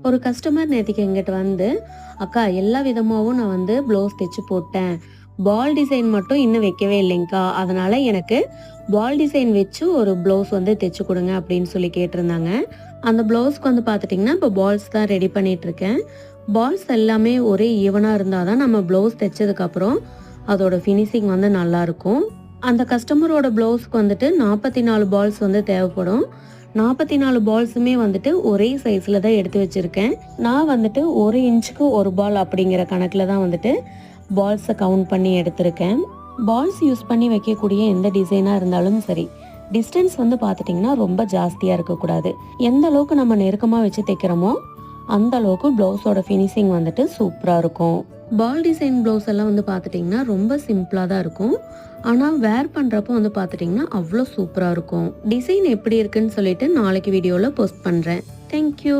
ஒரு கஸ்டமர் நேற்றுக்கு எங்கிட்ட வந்து, அக்கா எல்லா விதமாகவும் நான் வந்து ப்ளவுஸ் தைச்சு போட்டேன், பால் டிசைன் மட்டும் இன்னும் வைக்கவே இல்லைங்க்கா, அதனால எனக்கு பால் டிசைன் வச்சு ஒரு ப்ளவுஸ் வந்து தைச்சு கொடுங்க அப்படின்னு சொல்லி கேட்டிருந்தாங்க. அந்த ப்ளவுஸ்க்கு வந்து பார்த்துட்டிங்கன்னா இப்போ பால்ஸ் தான் ரெடி பண்ணிட்டு இருக்கேன். பால்ஸ் எல்லாமே ஒரே ஈவனாக இருந்தால் தான் நம்ம ப்ளவுஸ் தைச்சதுக்கப்புறம் அதோட ஃபினிஷிங் வந்து நல்லாயிருக்கும். அந்த கஸ்டமரோட ப்ளவுஸ்க்கு வந்துட்டு 44 பால்ஸ் வந்து தேவைப்படும். 44 பால்ஸுமே வந்துட்டு ஒரே சைஸில் தான் எடுத்து வச்சுருக்கேன். நான் வந்துட்டு 1 இன்ச்சுக்கு 1 பால் அப்படிங்கிற கணக்கில் தான் வந்துட்டு பால்ஸை கவுண்ட் பண்ணி எடுத்திருக்கேன். பால்ஸ் யூஸ் பண்ணி வைக்கக்கூடிய எந்த டிசைனாக இருந்தாலும் சரி, டிஸ்டன்ஸ் வந்து பார்த்துட்டிங்கன்னா ரொம்ப ஜாஸ்தியாக இருக்கக்கூடாது. எந்த அளவுக்கு நம்ம நெருக்கமாக வச்சு தைக்கிறோமோ அந்த அளவுக்கு ப்ளவுஸோட ஃபினிஷிங் வந்துட்டு சூப்பராக இருக்கும். பால் டிசைன் ப்ளவுஸ் எல்லாம் வந்து பார்த்துட்டிங்கன்னா ரொம்ப சிம்பிளாக தான் இருக்கும். ஆனால் வேர் பண்ணுறப்போ வந்து பார்த்துட்டிங்கன்னா அவ்வளோ சூப்பராக இருக்கும். டிசைன் எப்படி இருக்குன்னு சொல்லிட்டு நாளைக்கு வீடியோவில் போஸ்ட் பண்ணுறேன். தேங்க்யூ.